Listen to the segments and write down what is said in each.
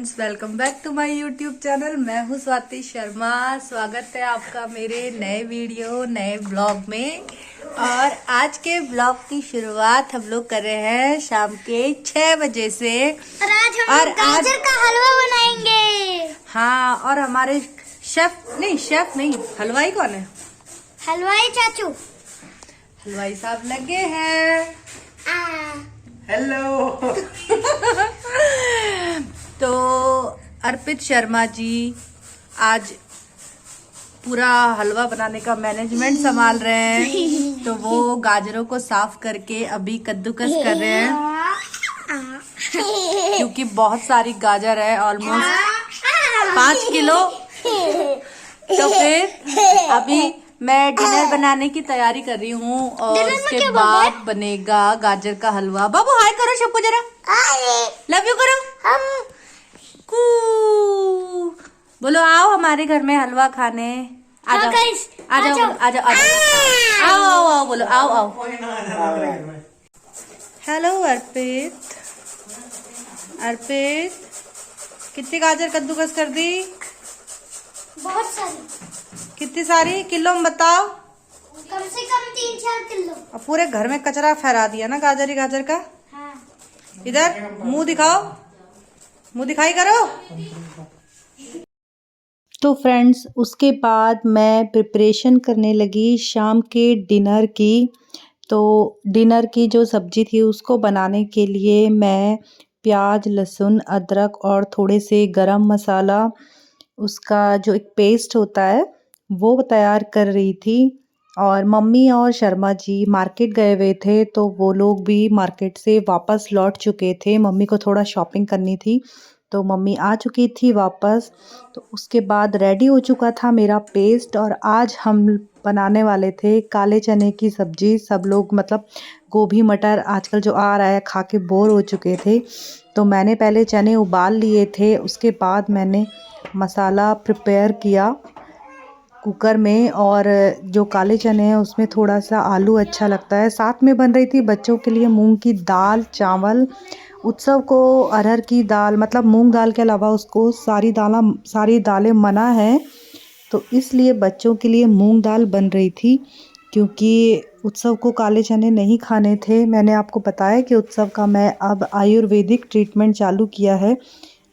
Friends, welcome back to my YouTube channel. मैं हूं स्वाति शर्मा। स्वागत है आपका मेरे नए वीडियो नए ब्लॉग में। और आज के ब्लॉग की शुरुआत हम लोग कर रहे हैं शाम के 6 बजे से। और आज हम गाजर का हलवा बनाएंगे। हाँ, और हमारे शेफ नहीं हलवाई कौन है? हलवाई चाचू, हलवाई साहब लगे हैं। हेलो। तो अर्पित शर्मा जी आज पूरा हलवा बनाने का मैनेजमेंट संभाल रहे हैं। तो वो गाजरों को साफ करके अभी कद्दूकस कर रहे हैं, क्योंकि बहुत सारी गाजर है, ऑलमोस्ट 5 किलो। तो फिर अभी मैं डिनर बनाने की तैयारी कर रही हूँ और उसके बाद बनेगा गाजर का हलवा। बाबू हाय करो सबको जरा, लव यू करो। कू बोलो आओ हमारे घर में हलवा खाने। आ जाओ आ जाओ आ जाओ आ जाओ, आओ आओ बोलो आओ आओ। हेलो अर्पित, अर्पित कितनी गाजर कद्दूकस कर दी? बहुत सारी। कितनी सारी किलो में बताओ? कम से कम 3-4 किलो। अब पूरे घर में कचरा फैला दिया ना गाजर ही गाजर का। हाँ। इधर मुंह दिखाओ, मुंह दिखाई करो। तो फ्रेंड्स, उसके बाद मैं प्रिपरेशन करने लगी शाम के डिनर की। तो डिनर की जो सब्जी थी उसको बनाने के लिए मैं प्याज, लहसुन, अदरक और थोड़े से गरम मसाला, उसका जो एक पेस्ट होता है वो तैयार कर रही थी। और मम्मी और शर्मा जी मार्केट गए हुए थे, तो वो लोग भी मार्केट से वापस लौट चुके थे। मम्मी को थोड़ा शॉपिंग करनी थी, तो मम्मी आ चुकी थी वापस। तो उसके बाद रेडी हो चुका था मेरा पेस्ट, और आज हम बनाने वाले थे काले चने की सब्ज़ी। सब लोग मतलब गोभी मटर आजकल जो आ रहा है खा के बोर हो चुके थे, तो मैंने पहले चने उबाल लिए थे। उसके बाद मैंने मसाला प्रिपेयर किया कुकर में, और जो काले चने हैं उसमें थोड़ा सा आलू अच्छा लगता है। साथ में बन रही थी बच्चों के लिए मूंग की दाल, चावल। उत्सव को अरहर की दाल मतलब मूंग दाल के अलावा उसको सारी दालें मना है, तो इसलिए बच्चों के लिए मूंग दाल बन रही थी, क्योंकि उत्सव को काले चने नहीं खाने थे। मैंने आपको बताया कि उत्सव का मैं अब आयुर्वेदिक ट्रीटमेंट चालू किया है।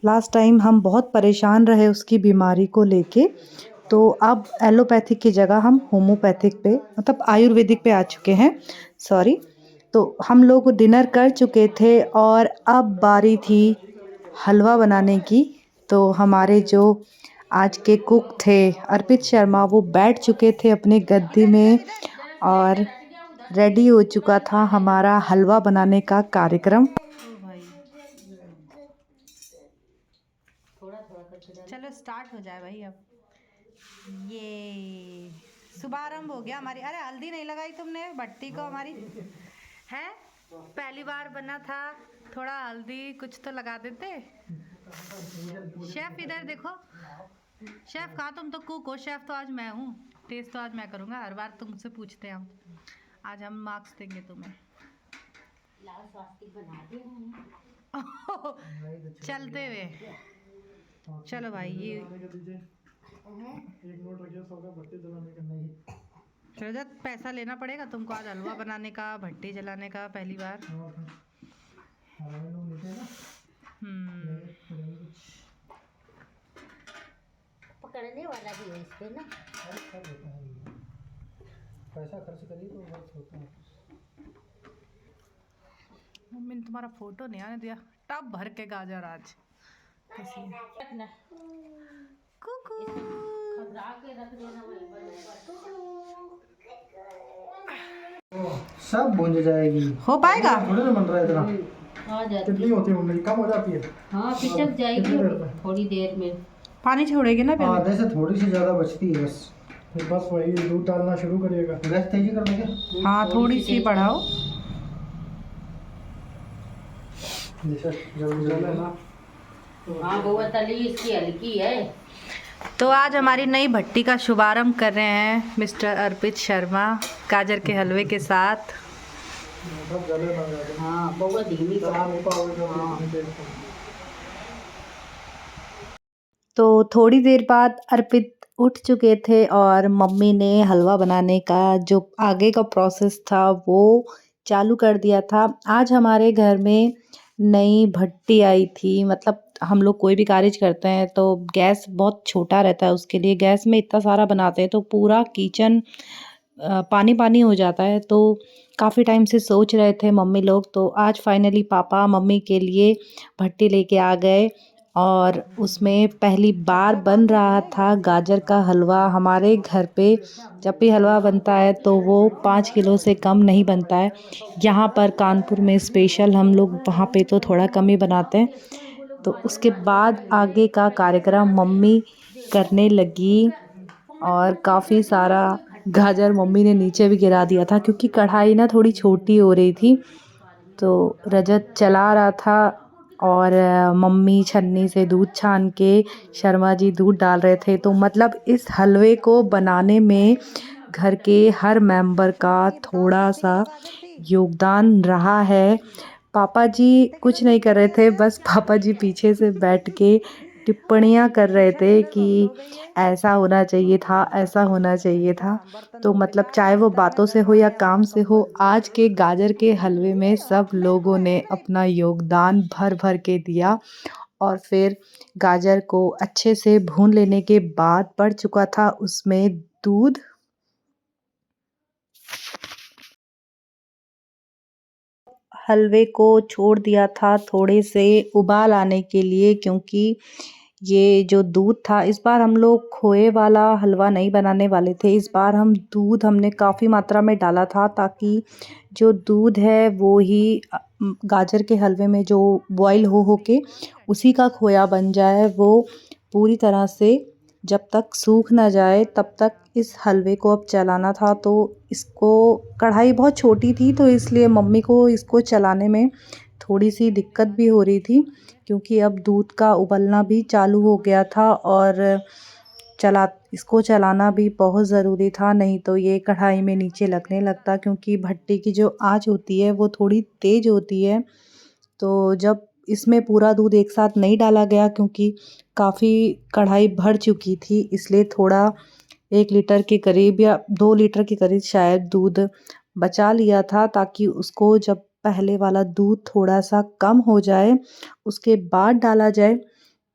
लास्ट टाइम हम बहुत परेशान रहे उसकी बीमारी को लेके, तो अब एलोपैथिक की जगह हम होम्योपैथिक पे मतलब आयुर्वेदिक पे आ चुके हैं, सॉरी। तो हम लोग डिनर कर चुके थे और अब बारी थी हलवा बनाने की। तो हमारे जो आज के कुक थे अर्पित शर्मा, वो बैठ चुके थे अपने गद्दी में और रेडी हो चुका था हमारा हलवा बनाने का कार्यक्रम। चलो स्टार्ट हो जाए भाई। अब ये शुभारंभ हो गया हमारी। अरे हल्दी नहीं लगाई तुमने भट्टी को हमारी, है पहली बार बना था, थोड़ा हल्दी कुछ तो लगा देते। शेफ इधर देखो, शेफ कहाँ? तुम तो कुक हो, शेफ तो आज मैं हूँ। टेस्ट तो आज मैं करूँगा, हर बार तुमसे पूछते हैं हम। आज हम मार्क्स देंगे तुम्हें। चलते हुए चलो भाई, ये रजत पैसा लेना पड़ेगा तुमको आज हलवा बनाने का, भट्टी जलाने का पहली बार। पकड़ने वाला भी है इस पे ना। पैसा खर्च करिए तो बहुत होता है। मम्मी ने तुम्हारा फोटो नहीं आने दिया। टब भर के गाजर आज सब भूंज जाएगी। हो पाएगा? थोड़ी ना बन रहा है इतना। कितनी होती है मम्मी? कम हो जाती है। हाँ पिचक जाएगी थोड़ी देर में। पानी छोड़ेगी ना पहले। आधे से थोड़ी सी ज्यादा बचती है बस। फिर बस वही दूध डालना शुरू करिएगा। गैस तेजी कर देंगे। हाँ थोड़ी सी बढ़ाओ। जल्दी ना। हाँ वो तली इसकी हल्की है। तो आज हमारी नई भट्टी का शुभारंभ कर रहे हैं मिस्टर अर्पित शर्मा गाजर के हलवे के साथ। हाँ बहुत धीमी। तो थोड़ी देर बाद अर्पित उठ चुके थे और मम्मी ने हलवा बनाने का जो आगे का प्रोसेस था वो चालू कर दिया था। आज हमारे घर में नई भट्टी आई थी, मतलब हम लोग कोई भी कार्य करते हैं तो गैस बहुत छोटा रहता है, उसके लिए गैस में इतना सारा बनाते हैं तो पूरा किचन पानी पानी हो जाता है। तो काफ़ी टाइम से सोच रहे थे मम्मी लोग, तो आज फाइनली पापा मम्मी के लिए भट्टी लेके आ गए और उसमें पहली बार बन रहा था गाजर का हलवा। हमारे घर पे जब भी हलवा बनता है तो वो 5 किलो से कम नहीं बनता है। यहाँ पर कानपुर में स्पेशल हम लोग वहाँ पे तो थोड़ा कम ही बनाते हैं। तो उसके बाद आगे का कार्यक्रम मम्मी करने लगी और काफ़ी सारा गाजर मम्मी ने नीचे भी गिरा दिया था क्योंकि कढ़ाई ना थोड़ी छोटी हो रही थी। तो रजत चला रहा था और मम्मी छन्नी से दूध छान के शर्मा जी दूध डाल रहे थे। तो मतलब इस हलवे को बनाने में घर के हर मेंबर का थोड़ा सा योगदान रहा है। पापा जी कुछ नहीं कर रहे थे, बस पापा जी पीछे से बैठ के टिप्पणियाँ कर रहे थे कि ऐसा होना चाहिए था, ऐसा होना चाहिए था। तो मतलब चाहे वो बातों से हो या काम से हो, आज के गाजर के हलवे में सब लोगों ने अपना योगदान भर भर के दिया। और फिर गाजर को अच्छे से भून लेने के बाद पड़ चुका था उसमें दूध। हलवे को छोड़ दिया था थोड़े से उबाल आने के लिए, क्योंकि ये जो दूध था, इस बार हम लोग खोए वाला हलवा नहीं बनाने वाले थे। इस बार दूध हमने काफ़ी मात्रा में डाला था ताकि जो दूध है वो ही गाजर के हलवे में जो बॉईल हो के उसी का खोया बन जाए। वो पूरी तरह से जब तक सूख ना जाए तब तक इस हलवे को अब चलाना था। तो इसको कढ़ाई बहुत छोटी थी तो इसलिए मम्मी को इसको चलाने में थोड़ी सी दिक्कत भी हो रही थी, क्योंकि अब दूध का उबलना भी चालू हो गया था और इसको चलाना भी बहुत ज़रूरी था, नहीं तो ये कढ़ाई में नीचे लगने लगता, क्योंकि भट्टी की जो आंच होती है वो थोड़ी तेज़ होती है। तो जब इसमें पूरा दूध एक साथ नहीं डाला गया क्योंकि काफ़ी कढ़ाई भर चुकी थी, इसलिए थोड़ा 1 लीटर के करीब या 2 लीटर के करीब शायद दूध बचा लिया था, ताकि उसको जब पहले वाला दूध थोड़ा सा कम हो जाए उसके बाद डाला जाए।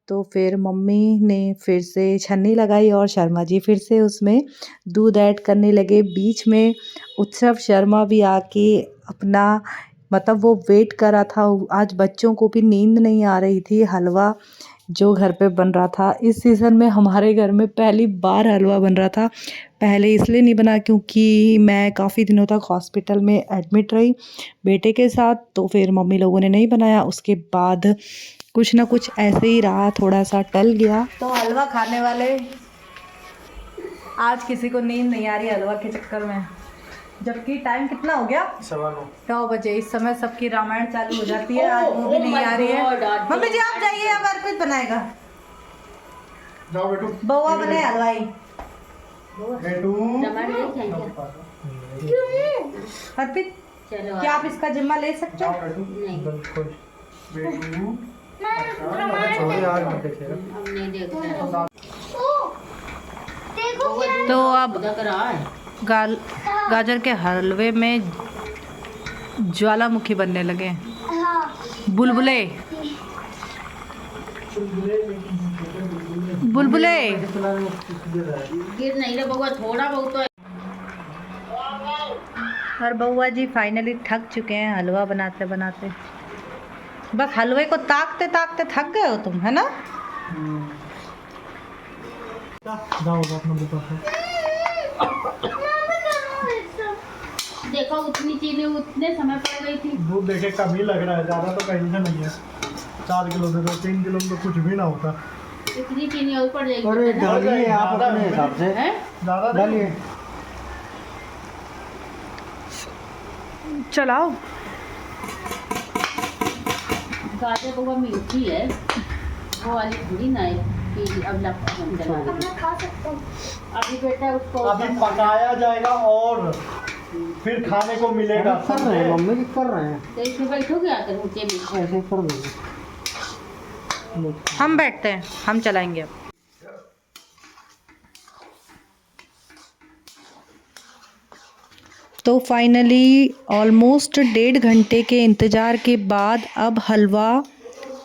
तो फिर मम्मी ने फिर से छन्नी लगाई और शर्मा जी फिर से उसमें दूध ऐड करने लगे। बीच में उत्सव शर्मा भी आके अपना मतलब वो वेट कर रहा था। आज बच्चों को भी नींद नहीं आ रही थी। हलवा जो घर पे बन रहा था, इस सीज़न में हमारे घर में पहली बार हलवा बन रहा था। पहले इसलिए नहीं बना क्योंकि मैं काफ़ी दिनों तक हॉस्पिटल में एडमिट रही बेटे के साथ, तो फिर मम्मी लोगों ने नहीं बनाया। उसके बाद कुछ ना कुछ ऐसे ही रहा, थोड़ा सा टल गया। तो हलवा खाने वाले आज किसी को नींद नहीं आ रही हलवा के चक्कर में, जबकि टाइम कितना हो गया? 9 बजे। इस समय सबकी रामायण चालू हो जाती है, आज वो भी नहीं आ रही है। मम्मी जी आप जाइए, अब अर्पित बनाएगा। जाओ बेटू, बउआ बने हलवाई। अर्पित क्या आप इसका जिम्मा ले सकते हो? तो अब गाजर के हलवे में ज्वालामुखी बनने लगे, बुलबुले बुलबुले गिर नहीं रहा बउआ, थोड़ा बहुत। और बउआ जी फाइनली थक चुके हैं हलवा बनाते बनाते। बस हलवे को ताकते ताकते थक गए हो तुम, है ना? देखो उतनी चीनी उतने समय पड़ गई थी। दूध देखे कम ही लग रहा है, ज़्यादा तो कहीं से नहीं है। 4 किलो दे दो, 3 किलो में तो कुछ भी ना होता। इतनी चीनी और पड़ जाएगी। अरे डालिए आप अपने हिसाब से, ज़्यादा डालिए। चलाओ। गाजर बउआ मीठी है, वो वाली थोड़ी ना है कि अब खा सकते हैं। अभी बेटा उसको अभी पकाया जाएगा और फिर खाने को मिलेगा। कर रहे हैं मम्मी जी, कर रहे हैं। तो इसमें बैठोगे आकर नीचे में? ऐसे कर देंगे। हम बैठते हैं, हम चलाएंगे अब। तो फाइनली ऑलमोस्ट 1.5 घंटे के इंतज़ार के बाद अब हलवा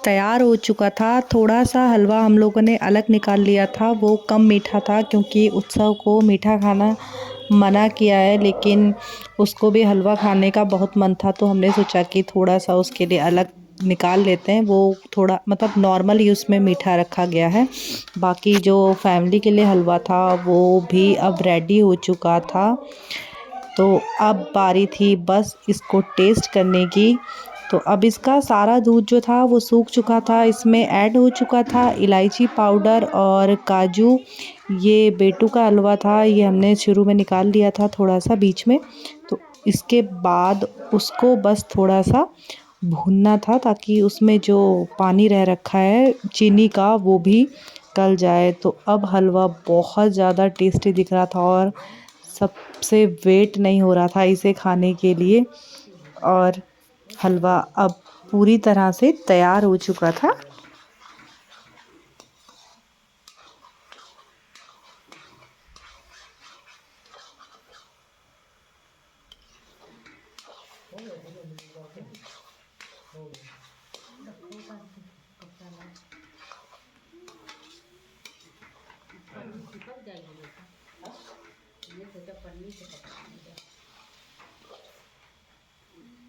तैयार हो चुका था। थोड़ा सा हलवा हम लोगों ने अलग निकाल लिया था, वो कम मीठा था क्योंकि उत्सव को मीठा खाना मना किया है, लेकिन उसको भी हलवा खाने का बहुत मन था तो हमने सोचा कि थोड़ा सा उसके लिए अलग निकाल लेते हैं। वो थोड़ा मतलब नॉर्मल ही उसमें मीठा रखा गया है। बाकी जो फैमिली के लिए हलवा था वो भी अब रेडी हो चुका था। तो अब बारी थी बस इसको टेस्ट करने की। तो अब इसका सारा दूध जो था वो सूख चुका था, इसमें ऐड हो चुका था इलायची पाउडर और काजू। ये बेटू का हलवा था, ये हमने शुरू में निकाल लिया था थोड़ा सा बीच में। तो इसके बाद उसको बस थोड़ा सा भूनना था ताकि उसमें जो पानी रह रखा है चीनी का वो भी गल जाए। तो अब हलवा बहुत ज़्यादा टेस्टी दिख रहा था और सबसे वेट नहीं हो रहा था इसे खाने के लिए। और हलवा अब पूरी तरह से तैयार हो चुका था।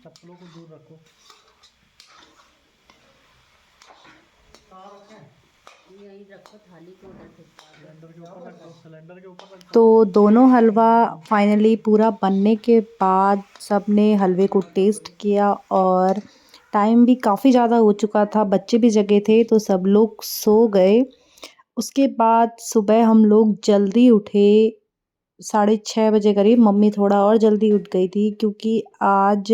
चप्पलों को दूर रखो। यही रखो थाली को उधर से। सिलेंडर के ऊपर रख दो, सिलेंडर के ऊपर रख दो। तो दोनों हलवा फाइनली पूरा बनने के बाद सब ने हलवे को टेस्ट किया और टाइम भी काफ़ी ज़्यादा हो चुका था, बच्चे भी जगे थे तो सब लोग सो गए। उसके बाद सुबह हम लोग जल्दी उठे, 6:30 बजे करीब। मम्मी थोड़ा और जल्दी उठ गई थी क्योंकि आज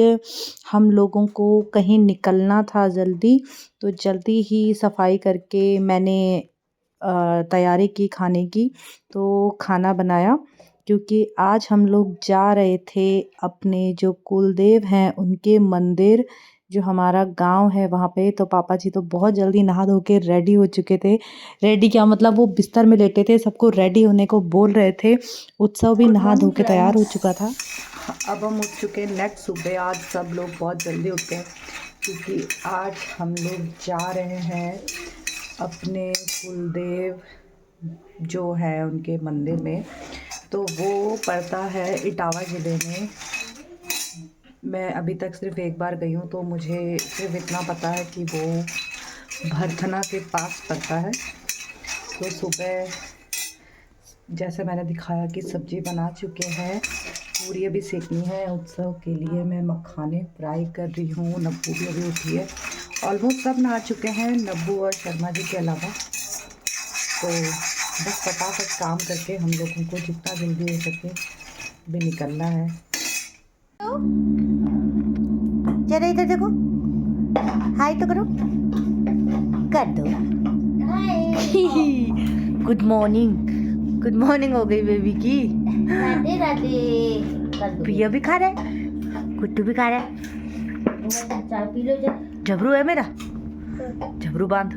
हम लोगों को कहीं निकलना था जल्दी। तो जल्दी ही सफाई करके मैंने तैयारी की खाने की। तो खाना बनाया क्योंकि आज हम लोग जा रहे थे अपने जो कुलदेव हैं उनके मंदिर, जो हमारा गांव है वहाँ पे। तो पापा जी तो बहुत जल्दी नहा धो के रेडी हो चुके थे। रेडी क्या मतलब वो बिस्तर में लेटे थे, सबको रेडी होने को बोल रहे थे। उत्सव भी नहा धो के तैयार हो चुका था। अब हम उठ चुके नेक्स्ट सुबह। आज सब लोग बहुत जल्दी उठ गए क्योंकि आज हम लोग जा रहे हैं अपने कुलदेव जो है उनके मंदिर में। तो वो पड़ता है इटावा ज़िले में। मैं अभी तक सिर्फ एक बार गई हूँ तो मुझे सिर्फ इतना पता है कि वो भरथना के पास पड़ता है। तो सुबह जैसे मैंने दिखाया कि सब्ज़ी बना चुके हैं, पूरी अभी सेकनी है उत्सव के लिए। मैं मखाने फ्राई कर रही हूँ। नब्बू भी अभी उठी है। ऑलमोस्ट सब नहा चुके हैं नब्बू और शर्मा जी के अलावा। तो बस फटाफट काम करके हम लोगों को जितना जल्दी हो सके भी निकलना है। जरा इधर देखो, हाय तो करो, कर दो। गुड मॉर्निंग, गुड मॉर्निंग हो गई बेबी की। राधे राधे कर दो। पिया भी खा रहा है, कुट्टू भी खा रहा है। चाय पी लो जा। झबरू है मेरा, झबरू बांध।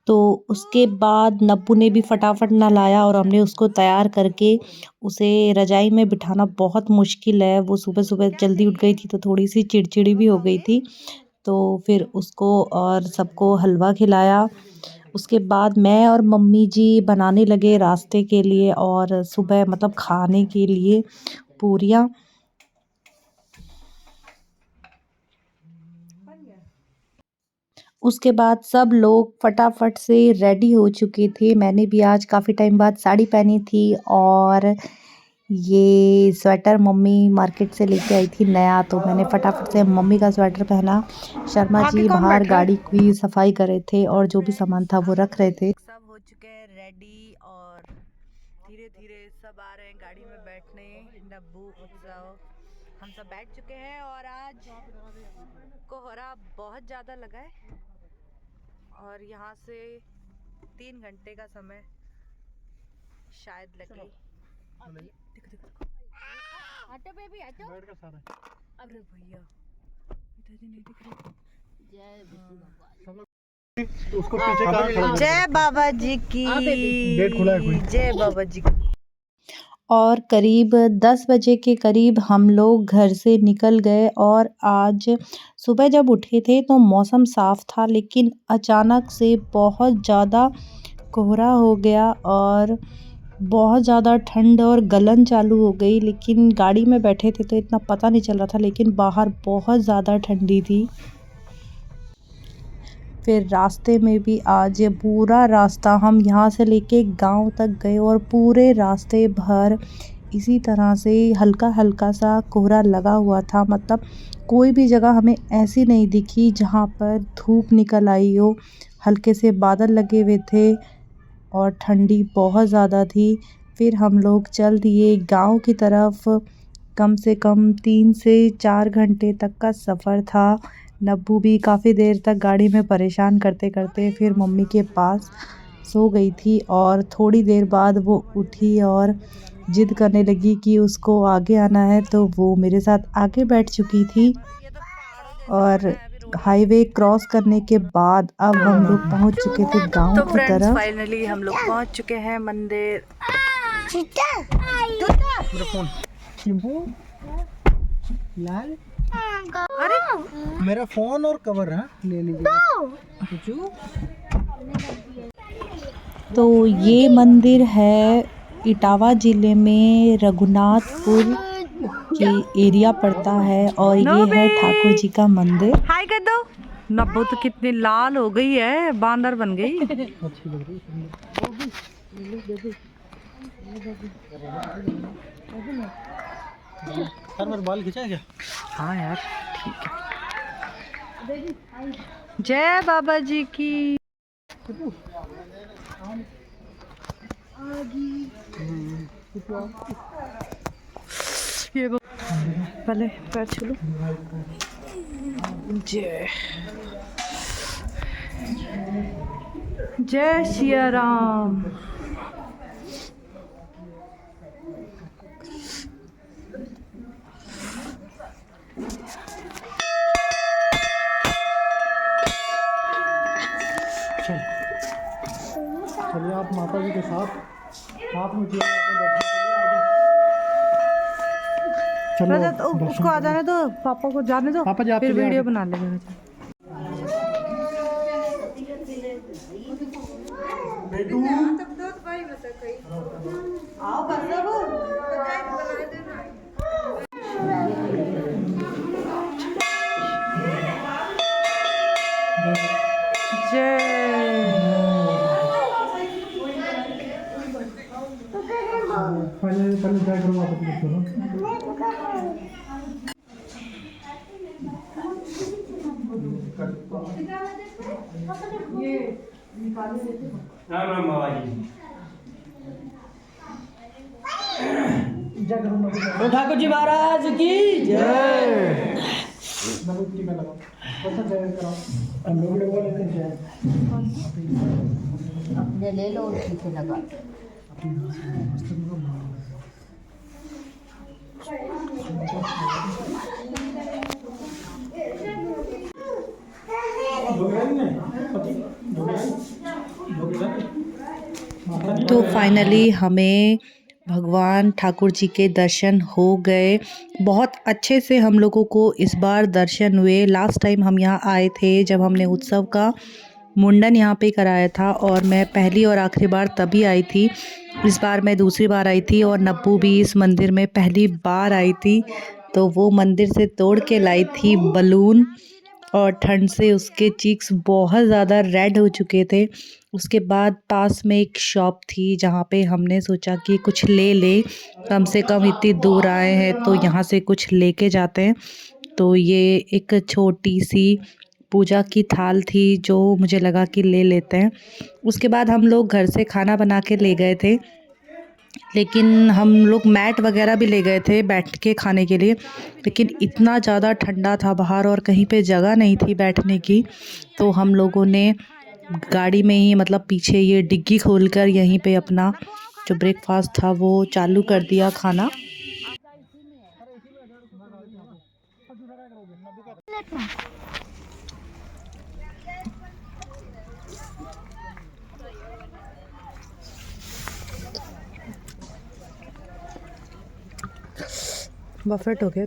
तो उसके बाद नब्बू ने भी फटाफट नहलाया और हमने उसको तैयार करके उसे रजाई में बिठाना बहुत मुश्किल है। वो सुबह सुबह जल्दी उठ गई थी तो थोड़ी सी चिड़चिड़ी भी हो गई थी। तो फिर उसको और सबको हलवा खिलाया। उसके बाद मैं और मम्मी जी बनाने लगे रास्ते के लिए और सुबह मतलब खाने के लिए पूरियाँ। उसके बाद सब लोग फटाफट से रेडी हो चुके थे। मैंने भी आज काफ़ी टाइम बाद साड़ी पहनी थी और ये स्वेटर मम्मी मार्केट से लेके आई थी नया, तो मैंने फटाफट से मम्मी का स्वेटर पहना। शर्मा जी बाहर गाड़ी की सफाई कर रहे थे और जो भी सामान था वो रख रहे थे। सब हो चुके हैं रेडी और धीरे धीरे सब आ रहे हैं गाड़ी में बैठने। नब्बू उत्सव हम सब बैठ चुके हैं और आज कोहरा बहुत ज़्यादा लगा है और यहाँ से 3 घंटे का समय शायद लगे। हटो बेबी हटो। बैठ का सारा। अरे भैया इधर नहीं दिख रहा। जय विष्णु भगवान। तो उसको पीछे कहाँ खड़ा कर जय बाबा जी की, गेट खुला है कोई? जय बाबा जी की। और करीब 10 बजे के करीब हम लोग घर से निकल गए। और आज सुबह जब उठे थे तो मौसम साफ़ था, लेकिन अचानक से बहुत ज़्यादा कोहरा हो गया और बहुत ज़्यादा ठंड और गलन चालू हो गई। लेकिन गाड़ी में बैठे थे तो इतना पता नहीं चल रहा था, लेकिन बाहर बहुत ज़्यादा ठंडी थी। फिर रास्ते में भी आज पूरा रास्ता हम यहाँ से लेके गांव तक गए और पूरे रास्ते भर इसी तरह से हल्का हल्का सा कोहरा लगा हुआ था। मतलब कोई भी जगह हमें ऐसी नहीं दिखी जहाँ पर धूप निकल आई हो। हल्के से बादल लगे हुए थे और ठंडी बहुत ज़्यादा थी। फिर हम लोग चल दिए गांव की तरफ। कम से कम 3 से 4 घंटे तक का सफ़र था। नब्बू भी काफ़ी देर तक गाड़ी में परेशान करते करते फिर मम्मी के पास सो गई थी। और थोड़ी देर बाद वो उठी और ज़िद करने लगी कि उसको आगे आना है, तो वो मेरे साथ आगे बैठ चुकी थी। और हाईवे क्रॉस करने के बाद अब हम लोग पहुंच चुके थे गांव तो की तरफ। फाइनली हम लोग पहुंच चुके हैं मंदिर। मेरा फोन शिम्पू लाल, अरे मेरा फोन और कवर है, ले लीजिए। तो ये मंदिर है इटावा ज़िले में रघुनाथपुर के एरिया पड़ता है। और ये है ठाकुर जी का मंदिर। हाय कर दो। नब्बू तो कितनी लाल हो गई है, बांदर बन गई। अच्छी लग रही है। सर मेरा बाल खिंचा है क्या? हाँ यार ठीक है। जय बाबा जी की। ये पहले पैर छू लो। जय जय सिया राम। चलिए आप माता जी के साथ में किया राजा तो उसको आ जाने दो, पापा को जाने दो, पापा जी आप फिर चलिए वीडियो आगे। बना लेंगे। पहले जाए करो वापस लिखो ना। राम राम बाबा जी। जय करो ठाकुर जी महाराज की जय। टीका लगाओ, बस जय करो। हम लोग लोगों लेते हैं जय। अपने ले लो और पीछे लगा। तो फाइनली हमें भगवान ठाकुर जी के दर्शन हो गए। बहुत अच्छे से हम लोगों को इस बार दर्शन हुए। लास्ट टाइम हम यहाँ आए थे जब हमने उत्सव का मुंडन यहाँ पे कराया था, और मैं पहली और आखिरी बार तभी आई थी। इस बार मैं दूसरी बार आई थी और नब्बू भी इस मंदिर में पहली बार आई थी। तो वो मंदिर से तोड़ के लाई थी बलून, और ठंड से उसके चीक्स बहुत ज़्यादा रेड हो चुके थे। उसके बाद पास में एक शॉप थी जहाँ पे हमने सोचा कि कुछ ले ले, कम से कम इतनी दूर आए हैं तो यहाँ से कुछ लेके जाते हैं। तो ये एक छोटी सी पूजा की थाल थी जो मुझे लगा कि ले लेते हैं। उसके बाद हम लोग घर से खाना बना के ले गए थे, लेकिन हम लोग मैट वगैरह भी ले गए थे बैठ के खाने के लिए। लेकिन इतना ज़्यादा ठंडा था बाहर और कहीं पे जगह नहीं थी बैठने की, तो हम लोगों ने गाड़ी में ही, मतलब पीछे ये डिग्गी खोलकर यहीं पे अपना जो ब्रेकफास्ट था वो चालू कर दिया खाना। बफेट हो गया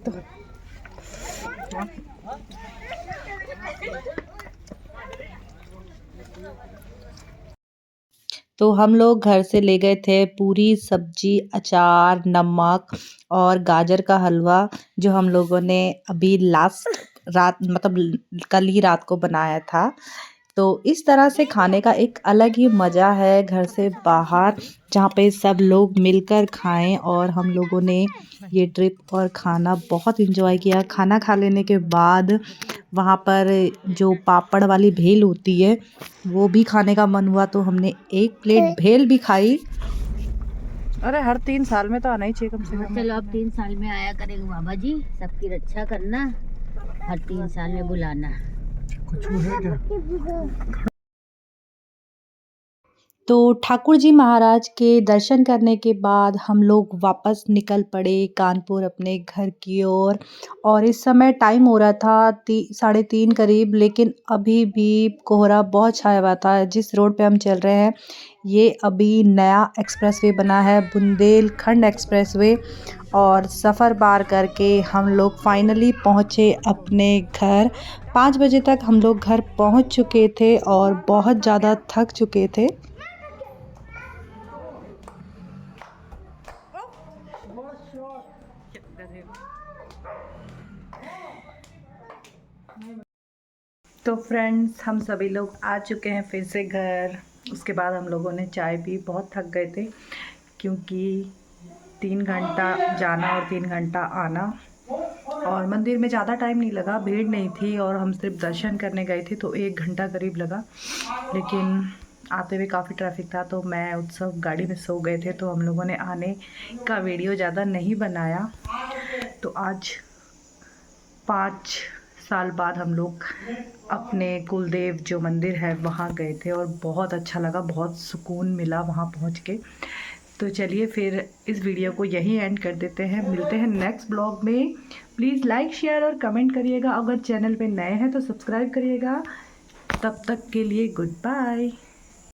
तो हम लोग घर से ले गए थे पूरी सब्जी, अचार, नमक और गाजर का हलवा, जो हम लोगों ने अभी लास्ट रात मतलब कल ही रात को बनाया था। तो इस तरह से खाने का एक अलग ही मज़ा है घर से बाहर, जहाँ पे सब लोग मिलकर खाएं। और हम लोगों ने ये ट्रिप और खाना बहुत एंजॉय किया। खाना खा लेने के बाद वहाँ पर जो पापड़ वाली भेल होती है वो भी खाने का मन हुआ, तो हमने एक प्लेट भेल भी खाई। अरे हर 3 साल में तो आना ही चाहिए कम से कम। चलो अब 3 साल में आया करेंगे बाबा जी, सबकी रक्षा करना, हर 3 साल में बुलाना। कुछ है क्या? तो ठाकुर जी महाराज के दर्शन करने के बाद हम लोग वापस निकल पड़े कानपुर अपने घर की ओर। और इस समय टाइम हो रहा था 3:30 करीब, लेकिन अभी भी कोहरा बहुत छाया हुआ था। जिस रोड पे हम चल रहे हैं ये अभी नया एक्सप्रेसवे बना है, बुंदेलखंड एक्सप्रेसवे। और सफ़र पार करके हम लोग फाइनली पहुँचे अपने घर। 5 बजे तक हम लोग घर पहुँच चुके थे और बहुत ज़्यादा थक चुके थे। तो फ्रेंड्स, हम सभी लोग आ चुके हैं फिर से घर। उसके बाद हम लोगों ने चाय पी, बहुत थक गए थे क्योंकि 3 घंटा जाना और 3 घंटा आना। और मंदिर में ज़्यादा टाइम नहीं लगा, भीड़ नहीं थी और हम सिर्फ दर्शन करने गए थे, तो 1 घंटा करीब लगा। लेकिन आते हुए काफ़ी ट्रैफिक था, तो मैं उत्सव गाड़ी में सो गए थे, तो हम लोगों ने आने का वीडियो ज़्यादा नहीं बनाया। तो आज 5 साल बाद हम लोग अपने कुलदेव जो मंदिर है वहाँ गए थे और बहुत अच्छा लगा, बहुत सुकून मिला वहाँ पहुँच के। तो चलिए फिर इस वीडियो को यहीं एंड कर देते हैं, मिलते हैं नेक्स्ट ब्लॉग में। प्लीज़ लाइक, शेयर और कमेंट करिएगा। अगर चैनल पे नए हैं तो सब्सक्राइब करिएगा। तब तक के लिए गुड बाय।